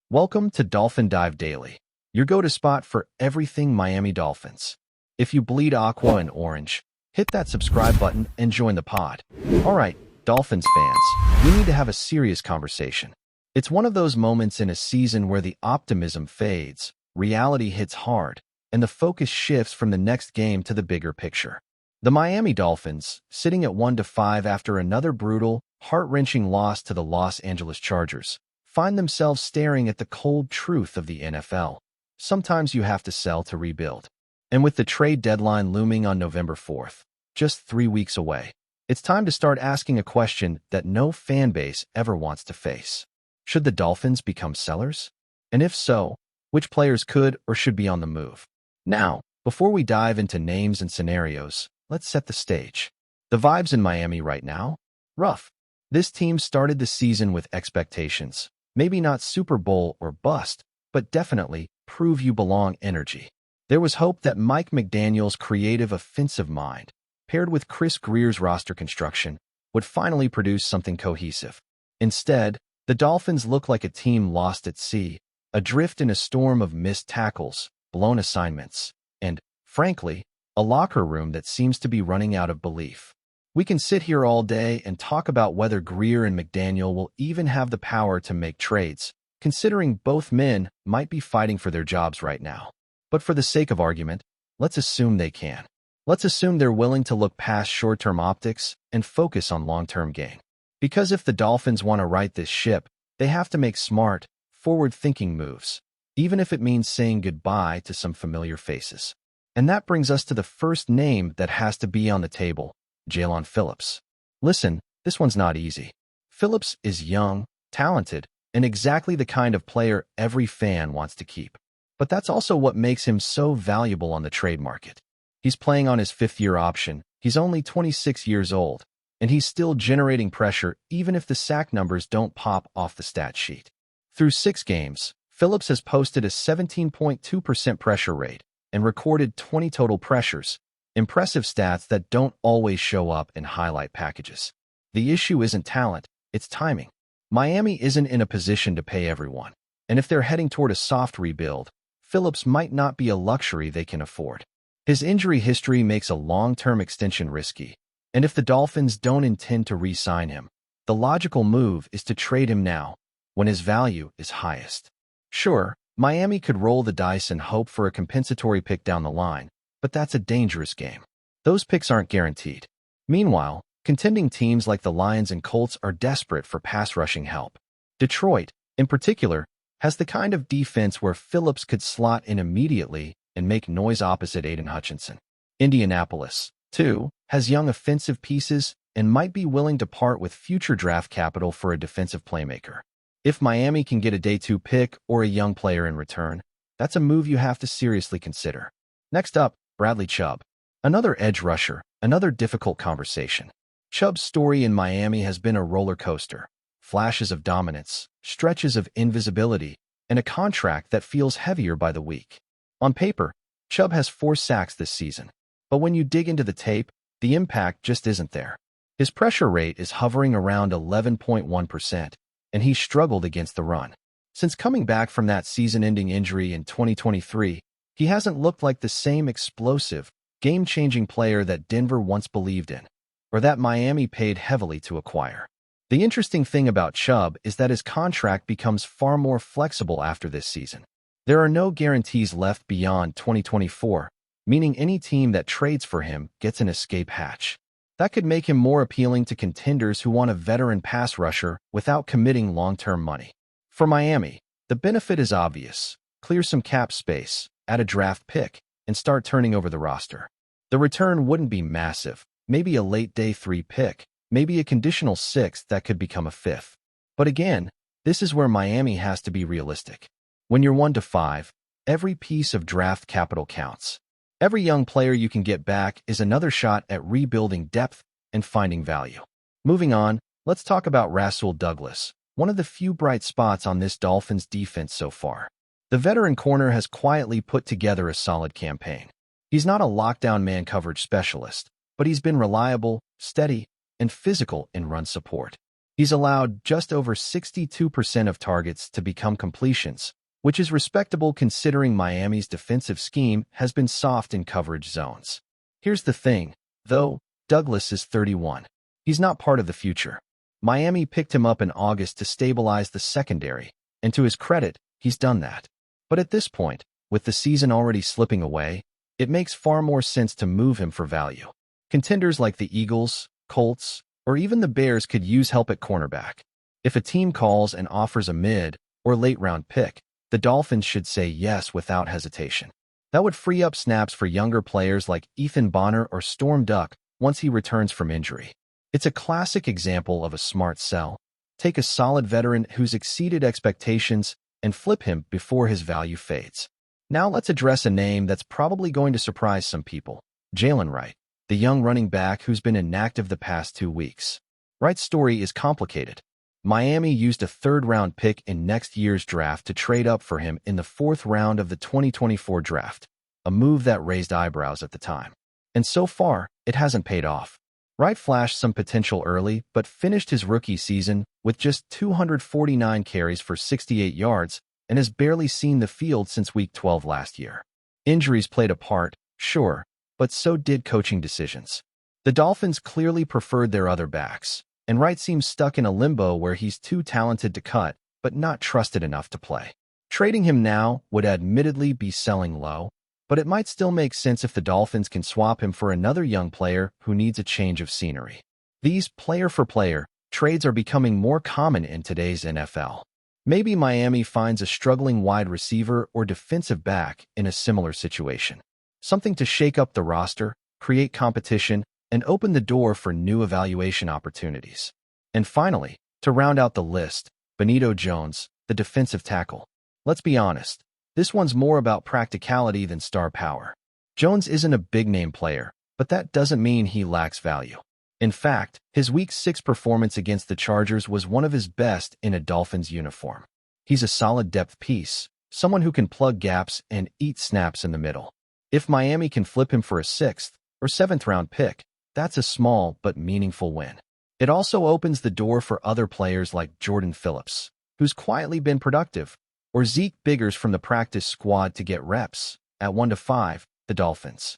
Welcome to Dolphin Dive Daily, your go-to spot for everything Miami Dolphins. If you bleed aqua and orange, hit that subscribe button and join the pod. All right, Dolphins fans, we need to have a serious conversation. It's one of those moments in a season where the optimism fades, reality hits hard, and the focus shifts from the next game to the bigger picture. The Miami Dolphins, sitting at 1-5 after another brutal, heart-wrenching loss to the Los Angeles Chargers, find themselves staring at the cold truth of the NFL. Sometimes you have to sell to rebuild. And with the trade deadline looming on November 4th, just 3 weeks away, it's time to start asking a question that no fan base ever wants to face. Should the Dolphins become sellers? And if so, which players could or should be on the move? Now, before we dive into names and scenarios, let's set the stage. The vibes in Miami right now? Rough. This team started the season with expectations. Maybe not Super Bowl or bust, but definitely prove you belong energy. There was hope that Mike McDaniel's creative offensive mind, paired with Chris Grier's roster construction, would finally produce something cohesive. Instead, the Dolphins look like a team lost at sea, adrift in a storm of missed tackles, blown assignments, and, frankly, a locker room that seems to be running out of belief. We can sit here all day and talk about whether Grier and McDaniel will even have the power to make trades, considering both men might be fighting for their jobs right now. But for the sake of argument, let's assume they can. Let's assume they're willing to look past short-term optics and focus on long-term gain. Because if the Dolphins want to right this ship, they have to make smart, forward-thinking moves, even if it means saying goodbye to some familiar faces. And that brings us to the first name that has to be on the table: Jaelan Phillips. Listen, this one's not easy. Phillips is young, talented, and exactly the kind of player every fan wants to keep. But that's also what makes him so valuable on the trade market. He's playing on his fifth-year option, he's only 26 years old, and he's still generating pressure even if the sack numbers don't pop off the stat sheet. Through 6 games, Phillips has posted a 17.2% pressure rate and recorded 20 total pressures, impressive stats that don't always show up in highlight packages. The issue isn't talent, it's timing. Miami isn't in a position to pay everyone, and if they're heading toward a soft rebuild, Phillips might not be a luxury they can afford. His injury history makes a long-term extension risky, and if the Dolphins don't intend to re-sign him, the logical move is to trade him now, when his value is highest. Sure, Miami could roll the dice and hope for a compensatory pick down the line, but that's a dangerous game. Those picks aren't guaranteed. Meanwhile, contending teams like the Lions and Colts are desperate for pass-rushing help. Detroit, in particular, has the kind of defense where Phillips could slot in immediately and make noise opposite Aiden Hutchinson. Indianapolis, too, has young offensive pieces and might be willing to part with future draft capital for a defensive playmaker. If Miami can get a day 2 pick or a young player in return, that's a move you have to seriously consider. Next up, Bradley Chubb. Another edge rusher, another difficult conversation. Chubb's story in Miami has been a roller coaster. Flashes of dominance, stretches of invisibility, and a contract that feels heavier by the week. On paper, Chubb has 4 sacks this season, but when you dig into the tape, the impact just isn't there. His pressure rate is hovering around 11.1%, and he's struggled against the run. Since coming back from that season-ending injury in 2023, he hasn't looked like the same explosive, game-changing player that Denver once believed in, or that Miami paid heavily to acquire. The interesting thing about Chubb is that his contract becomes far more flexible after this season. There are no guarantees left beyond 2024, meaning any team that trades for him gets an escape hatch. That could make him more appealing to contenders who want a veteran pass rusher without committing long-term money. For Miami, the benefit is obvious. Clear some cap space, add a draft pick, and start turning over the roster. The return wouldn't be massive, maybe a late day 3 pick, maybe a conditional 6th that could become a 5th. But again, this is where Miami has to be realistic. When you're 1-5, every piece of draft capital counts. Every young player you can get back is another shot at rebuilding depth and finding value. Moving on, let's talk about Rasul Douglas, one of the few bright spots on this Dolphins defense so far. The veteran corner has quietly put together a solid campaign. He's not a lockdown man coverage specialist, but he's been reliable, steady, and physical in run support. He's allowed just over 62% of targets to become completions, which is respectable considering Miami's defensive scheme has been soft in coverage zones. Here's the thing, though, Douglas is 31. He's not part of the future. Miami picked him up in August to stabilize the secondary, and to his credit, he's done that. But at this point, with the season already slipping away, it makes far more sense to move him for value. Contenders like the Eagles, Colts, or even the Bears could use help at cornerback. If a team calls and offers a mid- or late-round pick, the Dolphins should say yes without hesitation. That would free up snaps for younger players like Ethan Bonner or Storm Duck once he returns from injury. It's a classic example of a smart sell. Take a solid veteran who's exceeded expectations and flip him before his value fades. Now let's address a name that's probably going to surprise some people. Jalen Wright, the young running back who's been inactive the past 2 weeks. Wright's story is complicated. Miami used a third-round pick in next year's draft to trade up for him in the 4th round of the 2024 draft, a move that raised eyebrows at the time. And so far, it hasn't paid off. Wright flashed some potential early, but finished his rookie season with just 249 carries for 68 yards and has barely seen the field since Week 12 last year. Injuries played a part, sure, but so did coaching decisions. The Dolphins clearly preferred their other backs, and Wright seems stuck in a limbo where he's too talented to cut, but not trusted enough to play. Trading him now would admittedly be selling low, but it might still make sense if the Dolphins can swap him for another young player who needs a change of scenery. These player-for-player trades are becoming more common in today's NFL. Maybe Miami finds a struggling wide receiver or defensive back in a similar situation. Something to shake up the roster, create competition, and open the door for new evaluation opportunities. And finally, to round out the list, Benito Jones, the defensive tackle. Let's be honest, this one's more about practicality than star power. Jones isn't a big-name player, but that doesn't mean he lacks value. In fact, his Week 6 performance against the Chargers was one of his best in a Dolphins uniform. He's a solid depth piece, someone who can plug gaps and eat snaps in the middle. If Miami can flip him for a 6th or 7th round pick, that's a small but meaningful win. It also opens the door for other players like Jordan Phillips, who's quietly been productive, or Zeke Biggers from the practice squad to get reps. At 1-5, the Dolphins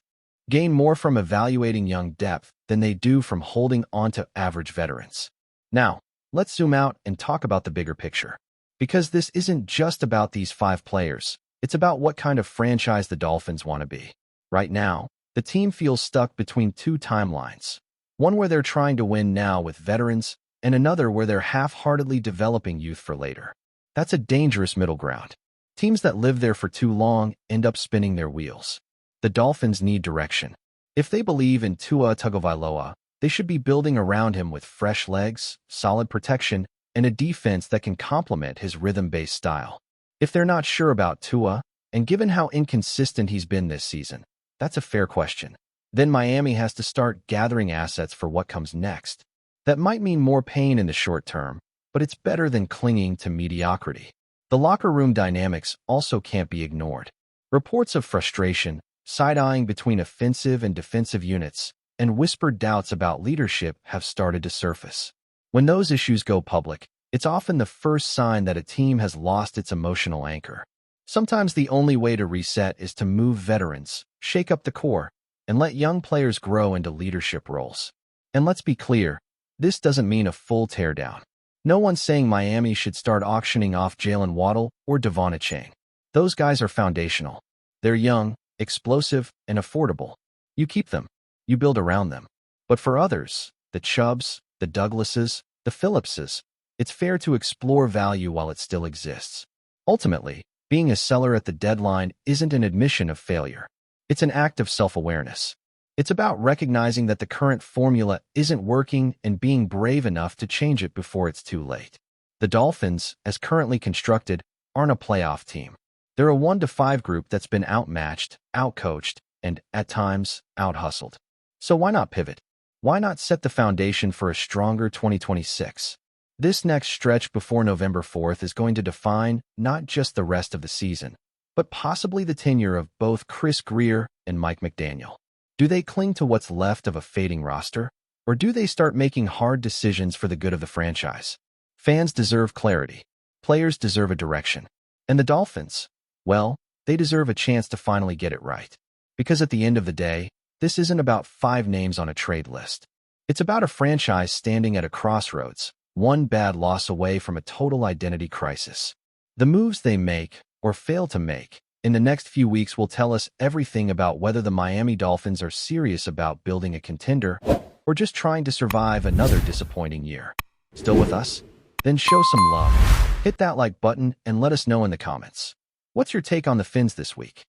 gain more from evaluating young depth than they do from holding onto average veterans. Now, let's zoom out and talk about the bigger picture. Because this isn't just about these 5 players, it's about what kind of franchise the Dolphins want to be. Right now, the team feels stuck between 2 timelines. One where they're trying to win now with veterans, and another where they're half-heartedly developing youth for later. That's a dangerous middle ground. Teams that live there for too long end up spinning their wheels. The Dolphins need direction. If they believe in Tua Tagovailoa, they should be building around him with fresh legs, solid protection, and a defense that can complement his rhythm-based style. If they're not sure about Tua, and given how inconsistent he's been this season, that's a fair question. Then Miami has to start gathering assets for what comes next. That might mean more pain in the short term, but it's better than clinging to mediocrity. The locker room dynamics also can't be ignored. Reports of frustration, side-eyeing between offensive and defensive units, and whispered doubts about leadership have started to surface. When those issues go public, it's often the first sign that a team has lost its emotional anchor. Sometimes the only way to reset is to move veterans, shake up the core, and let young players grow into leadership roles. And let's be clear, this doesn't mean a full teardown. No one's saying Miami should start auctioning off Jalen Waddle or Devon Achane. Those guys are foundational. They're young, explosive, and affordable. You keep them. You build around them. But for others, the Chubbs, the Douglases, the Phillipses, it's fair to explore value while it still exists. Ultimately, being a seller at the deadline isn't an admission of failure. It's an act of self-awareness. It's about recognizing that the current formula isn't working and being brave enough to change it before it's too late. The Dolphins, as currently constructed, aren't a playoff team. They're a 1-5 group that's been outmatched, outcoached, and, at times, outhustled. So why not pivot? Why not set the foundation for a stronger 2026? This next stretch before November 4th is going to define not just the rest of the season, but possibly the tenure of both Chris Grier and Mike McDaniel. Do they cling to what's left of a fading roster, Or do they start making hard decisions for the good of the franchise? Fans deserve clarity. Players deserve a direction. And the Dolphins? Well, they deserve a chance to finally get it right. Because at the end of the day, this isn't about 5 names on a trade list. It's about a franchise standing at a crossroads, one bad loss away from a total identity crisis. The moves they make, or fail to make, in the next few weeks will tell us everything about whether the Miami Dolphins are serious about building a contender or just trying to survive another disappointing year. Still with us? Then show some love. Hit that like button and let us know in the comments. What's your take on the Fins this week?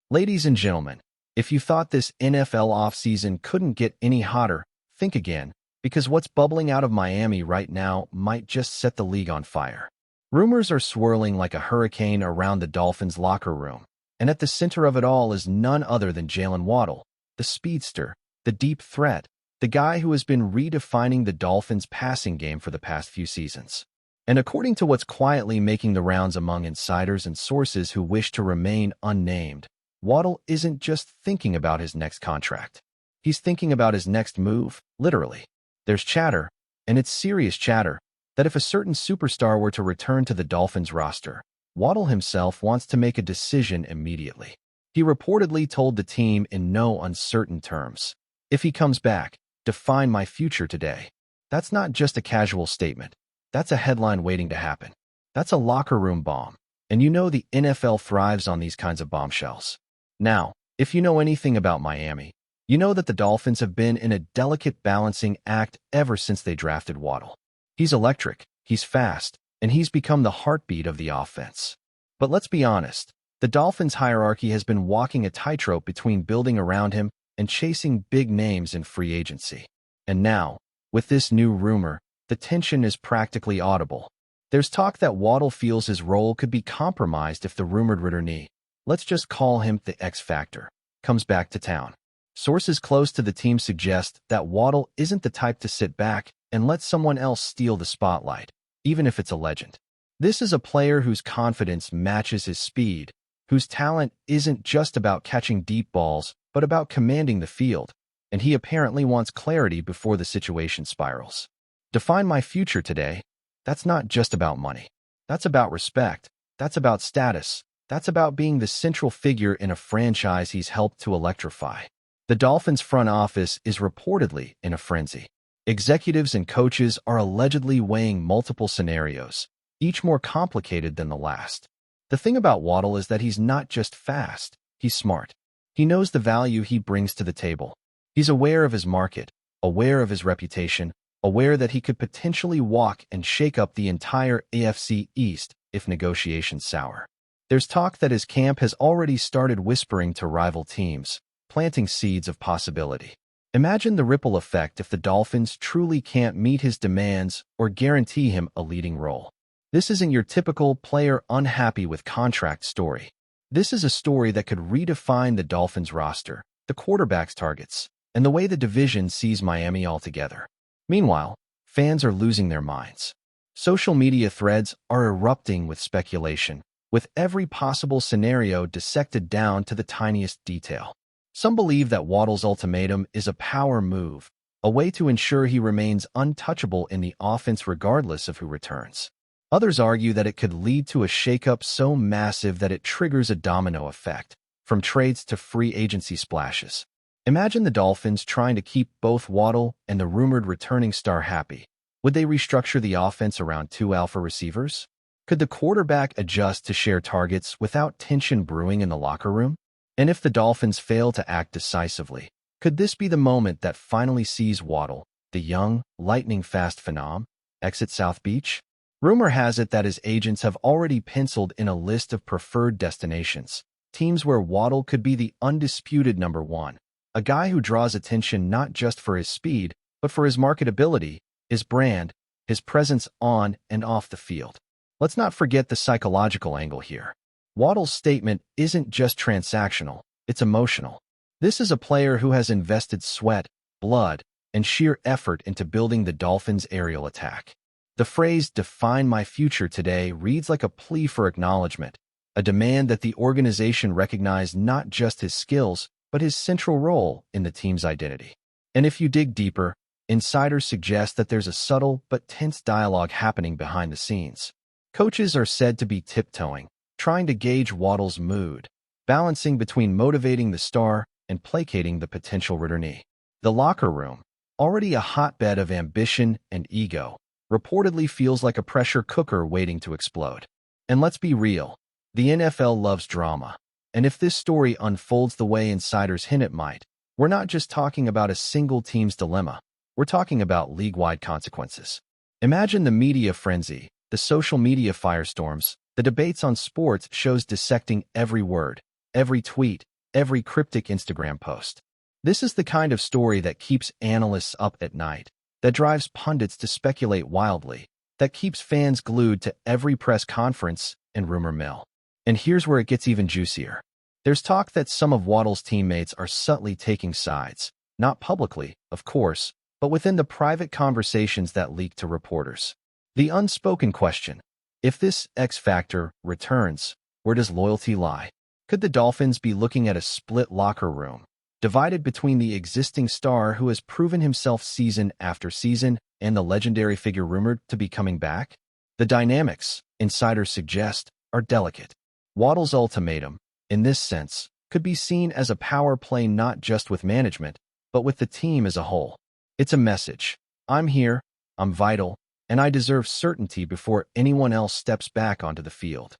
Ladies and gentlemen, if you thought this NFL offseason couldn't get any hotter, think again, because what's bubbling out of Miami right now might just set the league on fire. Rumors are swirling like a hurricane around the Dolphins' locker room, and at the center of it all is none other than Jalen Waddle, the speedster, the deep threat, the guy who has been redefining the Dolphins' passing game for the past few seasons. And according to what's quietly making the rounds among insiders and sources who wish to remain unnamed, Waddle isn't just thinking about his next contract. He's thinking about his next move, literally. There's chatter, and it's serious chatter, that if a certain superstar were to return to the Dolphins roster, Waddle himself wants to make a decision immediately. He reportedly told the team in no uncertain terms, "If he comes back, define my future today." That's not just a casual statement. That's a headline waiting to happen. That's a locker room bomb. And you know the NFL thrives on these kinds of bombshells. Now, if you know anything about Miami, you know that the Dolphins have been in a delicate balancing act ever since they drafted Waddle. He's electric, he's fast, and he's become the heartbeat of the offense. But let's be honest, the Dolphins' hierarchy has been walking a tightrope between building around him and chasing big names in free agency. And now, with this new rumor, the tension is practically audible. There's talk that Waddle feels his role could be compromised if the rumored returnee, let's just call him the X Factor, comes back to town. Sources close to the team suggest that Waddle isn't the type to sit back and let someone else steal the spotlight, even if it's a legend. This is a player whose confidence matches his speed, whose talent isn't just about catching deep balls, but about commanding the field, and he apparently wants clarity before the situation spirals. Define my future today. That's not just about money. That's about respect. That's about status. That's about being the central figure in a franchise he's helped to electrify. The Dolphins' front office is reportedly in a frenzy. Executives and coaches are allegedly weighing multiple scenarios, each more complicated than the last. The thing about Waddle is that he's not just fast, he's smart. He knows the value he brings to the table. He's aware of his market, aware of his reputation, aware that he could potentially walk and shake up the entire AFC East if negotiations sour. There's talk that his camp has already started whispering to rival teams, planting seeds of possibility. Imagine the ripple effect if the Dolphins truly can't meet his demands or guarantee him a leading role. This isn't your typical player unhappy with contract story. This is a story that could redefine the Dolphins roster, the quarterback's targets, and the way the division sees Miami altogether. Meanwhile, fans are losing their minds. Social media threads are erupting with speculation, with every possible scenario dissected down to the tiniest detail. Some believe that Waddle's ultimatum is a power move, a way to ensure he remains untouchable in the offense regardless of who returns. Others argue that it could lead to a shakeup so massive that it triggers a domino effect, from trades to free agency splashes. Imagine the Dolphins trying to keep both Waddle and the rumored returning star happy. Would they restructure the offense around 2 alpha receivers? Could the quarterback adjust to share targets without tension brewing in the locker room? And if the Dolphins fail to act decisively, could this be the moment that finally sees Waddle, the young, lightning-fast phenom, exit South Beach? Rumor has it that his agents have already penciled in a list of preferred destinations, teams where Waddle could be the undisputed number one, a guy who draws attention not just for his speed, but for his marketability, his brand, his presence on and off the field. Let's not forget the psychological angle here. Waddle's statement isn't just transactional, it's emotional. This is a player who has invested sweat, blood, and sheer effort into building the Dolphins' aerial attack. The phrase, "define my future today," reads like a plea for acknowledgement, a demand that the organization recognize not just his skills, but his central role in the team's identity. And if you dig deeper, insiders suggest that there's a subtle but tense dialogue happening behind the scenes. Coaches are said to be tiptoeing, trying to gauge Waddle's mood, balancing between motivating the star and placating the potential returnee. The locker room, already a hotbed of ambition and ego, reportedly feels like a pressure cooker waiting to explode. And let's be real, the NFL loves drama. And if this story unfolds the way insiders hint it might, we're not just talking about a single team's dilemma. We're talking about league-wide consequences. Imagine the media frenzy, the social media firestorms, the debates on sports shows dissecting every word, every tweet, every cryptic Instagram post. This is the kind of story that keeps analysts up at night, that drives pundits to speculate wildly, that keeps fans glued to every press conference and rumor mill. And here's where it gets even juicier. There's talk that some of Waddle's teammates are subtly taking sides, not publicly, of course, but within the private conversations that leak to reporters. The unspoken question: if this X factor returns, where does loyalty lie? Could the Dolphins be looking at a split locker room, divided between the existing star who has proven himself season after season and the legendary figure rumored to be coming back? The dynamics, insiders suggest, are delicate. Waddle's ultimatum, in this sense, could be seen as a power play not just with management, but with the team as a whole. It's a message: I'm here, I'm vital, and I deserve certainty before anyone else steps back onto the field.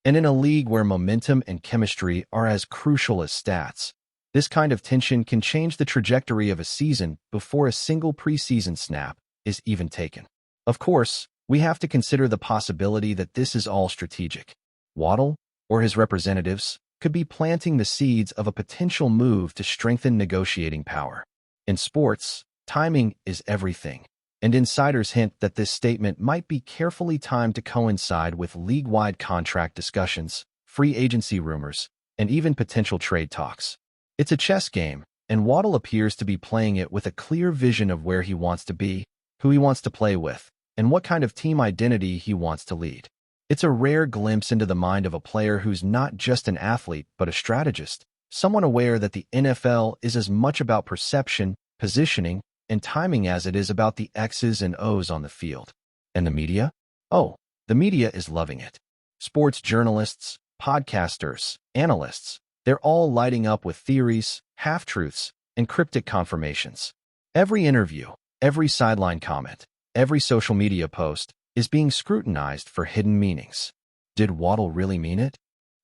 And in a league where momentum and chemistry are as crucial as stats, this kind of tension can change the trajectory of a season before a single preseason snap is even taken. Of course, we have to consider the possibility that this is all strategic. Waddle, or his representatives, could be planting the seeds of a potential move to strengthen negotiating power. In sports, timing is everything, and insiders hint that this statement might be carefully timed to coincide with league-wide contract discussions, free agency rumors, and even potential trade talks. It's a chess game, and Waddle appears to be playing it with a clear vision of where he wants to be, who he wants to play with, and what kind of team identity he wants to lead. It's a rare glimpse into the mind of a player who's not just an athlete but a strategist, someone aware that the NFL is as much about perception, positioning, and timing as it is about the X's and O's on the field. And the media? Oh, the media is loving it. Sports journalists, podcasters, analysts, they're all lighting up with theories, half-truths, and cryptic confirmations. Every interview, every sideline comment, every social media post is being scrutinized for hidden meanings. Did Waddle really mean it?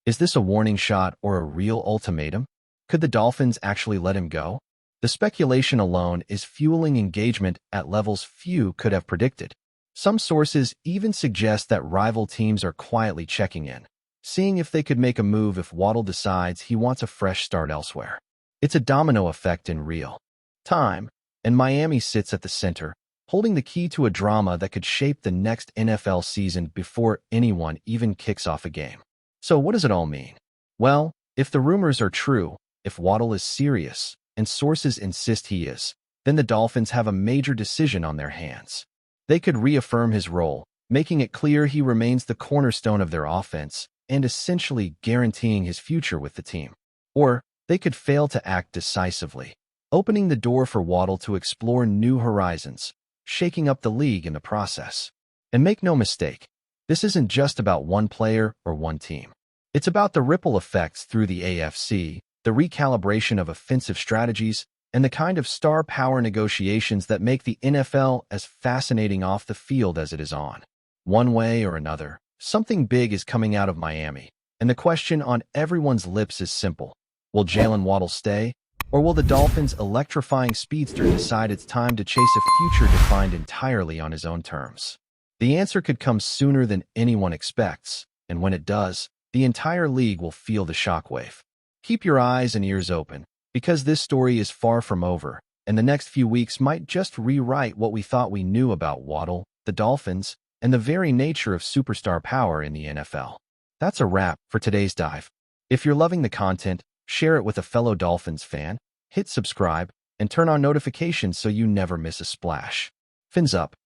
Is this a warning shot or a real ultimatum? Could the Dolphins actually let him go? The speculation alone is fueling engagement at levels few could have predicted. Some sources even suggest that rival teams are quietly checking in, seeing if they could make a move if Waddle decides he wants a fresh start elsewhere. It's a domino effect in real time, and Miami sits at the center, holding the key to a drama that could shape the next NFL season before anyone even kicks off a game. So what does it all mean? Well, if the rumors are true, if Waddle is serious, and sources insist he is, then the Dolphins have a major decision on their hands. They could reaffirm his role, making it clear he remains the cornerstone of their offense and essentially guaranteeing his future with the team. Or they could fail to act decisively, opening the door for Waddle to explore new horizons, shaking up the league in the process. And make no mistake, this isn't just about one player or one team. It's about the ripple effects through the AFC, the recalibration of offensive strategies, and the kind of star power negotiations that make the NFL as fascinating off the field as it is on. One way or another, something big is coming out of Miami, and the question on everyone's lips is simple: will Jalen Waddle stay, or will the Dolphins' electrifying speedster decide it's time to chase a future defined entirely on his own terms? The answer could come sooner than anyone expects, and when it does, the entire league will feel the shockwave. Keep your eyes and ears open, because this story is far from over, and the next few weeks might just rewrite what we thought we knew about Waddle, the Dolphins, and the very nature of superstar power in the NFL. That's a wrap for today's dive. If you're loving the content, share it with a fellow Dolphins fan, hit subscribe, and turn on notifications so you never miss a splash. Fins up.